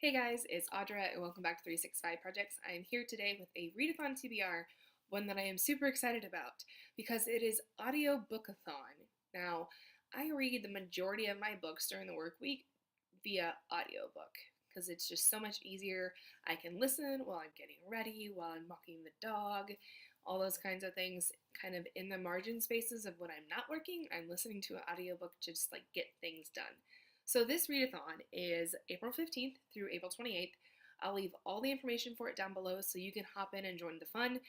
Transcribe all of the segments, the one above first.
Hey guys, it's Audra and welcome back to 365 Projects. I am here today with a readathon TBR, one that I am super excited about because it is Audiobookathon. Now, I read the majority of my books during the work week via audiobook because it's just so much easier. I can listen while I'm getting ready, while I'm walking the dog, all those kinds of things kind of in the margin spaces of when I'm not working. I'm listening to an audiobook to just like get things done. So this readathon is April 15th through April 28th. I'll leave all the information for it down below so you can hop in and join the fun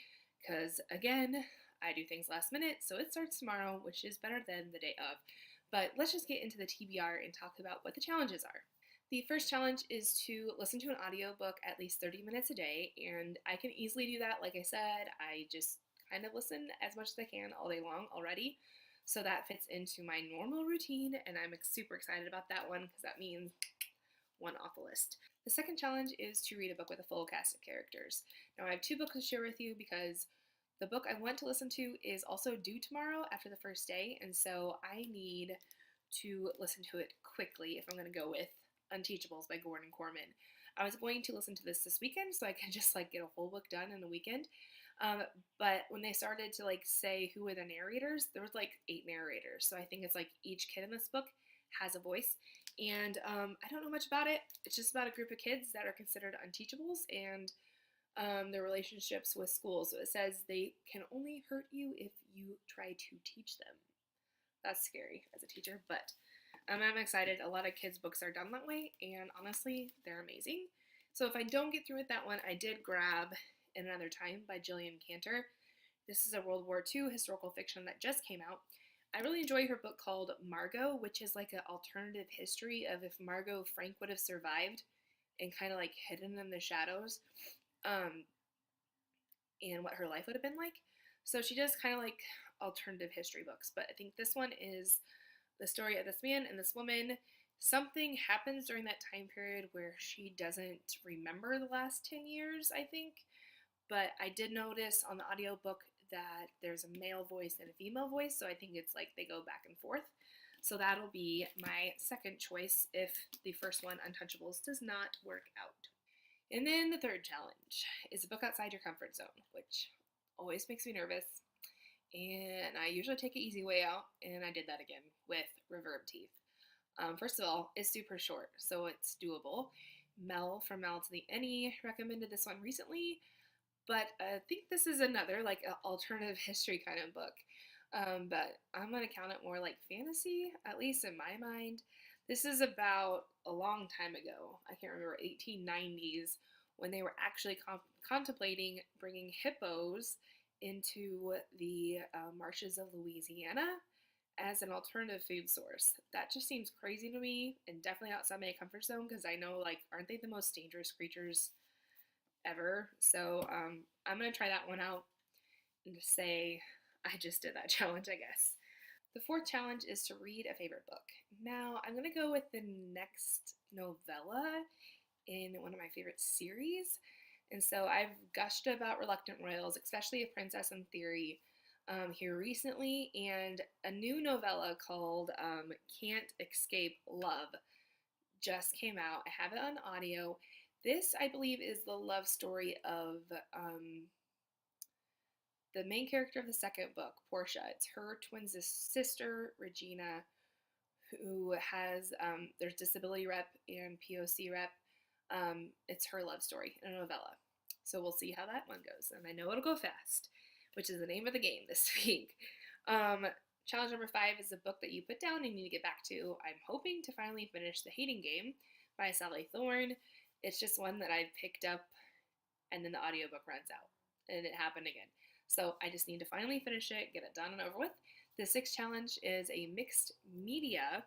because, again, I do things last minute, so it starts tomorrow, which is better than the day of. But let's just get into the TBR and talk about what the challenges are. The first challenge is to listen to an audiobook at least 30 minutes a day, and I can easily do that. Like I said, I just kind of listen as much as I can all day long already. So that fits into my normal routine, and I'm super excited about that one because that means one off the list. The second challenge is to read a book with a full cast of characters. Now, I have two books to share with you because the book I want to listen to is also due tomorrow after the first day, and so I need to listen to it quickly if I'm going to go with Unteachables by Gordon Corman. I was going to listen to this weekend so I can just like get a whole book done in a weekend. But when they started to like say who were the narrators, there was like 8 narrators. So I think it's like each kid in this book has a voice. And I don't know much about it. It's just about a group of kids that are considered unteachables and their relationships with school. So it says they can only hurt you if you try to teach them. That's scary as a teacher, but I'm excited. A lot of kids' books are done that way, and honestly, they're amazing. So if I don't get through with that one, I did grab In Another Time by Gillian Cantor. This is a World War II historical fiction that just came out. I really enjoy her book called Margot, which is like an alternative history of if Margot Frank would have survived and kind of like hidden in the shadows, um, and what her life would have been like. So she does kind of like alternative history books, but I think this one is the story of this man and this woman. Something happens during that time period where she doesn't remember the last 10 years, I think. But I did notice on the audiobook that there's a male voice and a female voice, so I think it's like they go back and forth. So that'll be my second choice if the first one, Untouchables, does not work out. And then the third challenge is a book outside your comfort zone, which always makes me nervous. And I usually take an easy way out, and I did that again with Reverb Teeth. First of all, it's super short, so it's doable. Mel from Mel to the Any recommended this one recently, but I think this is another like alternative history kind of book. But I'm gonna count it more like fantasy, at least in my mind. This is about a long time ago. I can't remember, 1890s, when they were actually contemplating bringing hippos into the marshes of Louisiana as an alternative food source. That just seems crazy to me and definitely outside my comfort zone because I know, like, aren't they the most dangerous creatures ever? So I'm going to try that one out and just say I just did that challenge, I guess. The fourth challenge is to read a favorite book. Now, I'm going to go with the next novella in one of my favorite series. And so I've gushed about Reluctant Royals, especially A Princess in Theory, here recently, and a new novella called Can't Escape Love just came out. I have it on audio. This, I believe, is the love story of the main character of the second book, Portia. It's her twin sister, Regina, who has, there's disability rep and POC rep. It's her love story in a novella. So we'll see how that one goes. And I know it'll go fast, which is the name of the game this week. Challenge number 5 is a book that you put down and you need to get back to. I'm hoping to finally finish The Hating Game by Sally Thorne. It's just one that I picked up and then the audiobook runs out. And it happened again. So I just need to finally finish it, get it done and over with. The 6th challenge is a mixed media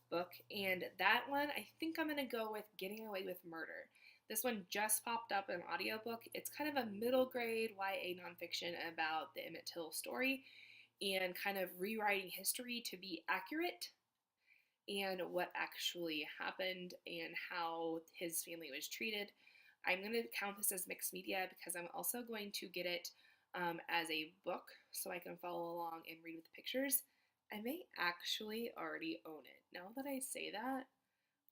book, and that one I think I'm going to go with Getting Away with Murder. This one just popped up in audiobook. It's kind of a middle grade YA nonfiction about the Emmett Till story and kind of rewriting history to be accurate and what actually happened and how his family was treated. I'm going to count this as mixed media because I'm also going to get it as a book so I can follow along and read with the pictures. I may actually already own it. Now that I say that,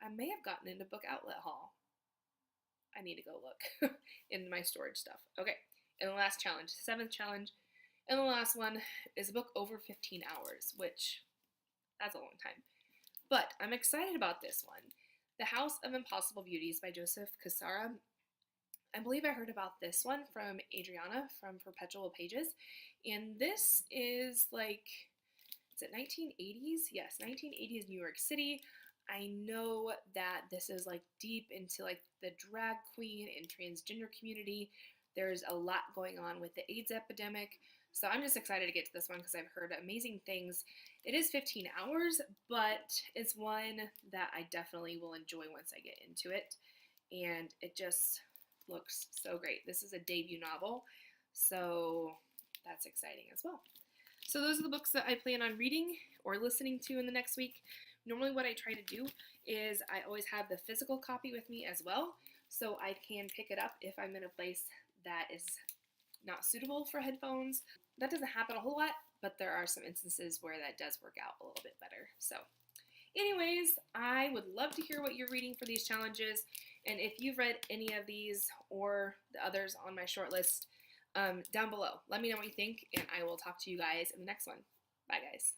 I may have gotten into Book Outlet Haul. need to go look in my storage stuff. Okay, and the last challenge, 7th challenge, and the last one is a book over 15 hours, which that's a long time. But I'm excited about this one. The House of Impossible Beauties by Joseph Cassara. I believe I heard about this one from Adriana from Perpetual Pages. And this is like, is it 1980s? Yes, 1980s New York City. I know that this is like deep into like the drag queen and transgender community. There's a lot going on with the AIDS epidemic. So I'm just excited to get to this one because I've heard amazing things. It is 15 hours, but it's one that I definitely will enjoy once I get into it. And it just looks so great. This is a debut novel, so that's exciting as well. So those are the books that I plan on reading or listening to in the next week. Normally what I try to do is I always have the physical copy with me as well, so I can pick it up if I'm in a place that is not suitable for headphones. That doesn't happen a whole lot, but there are some instances where that does work out a little bit better. So anyways, I would love to hear what you're reading for these challenges, and if you've read any of these or the others on my short list, down below. Let me know what you think, and I will talk to you guys in the next one. Bye, guys.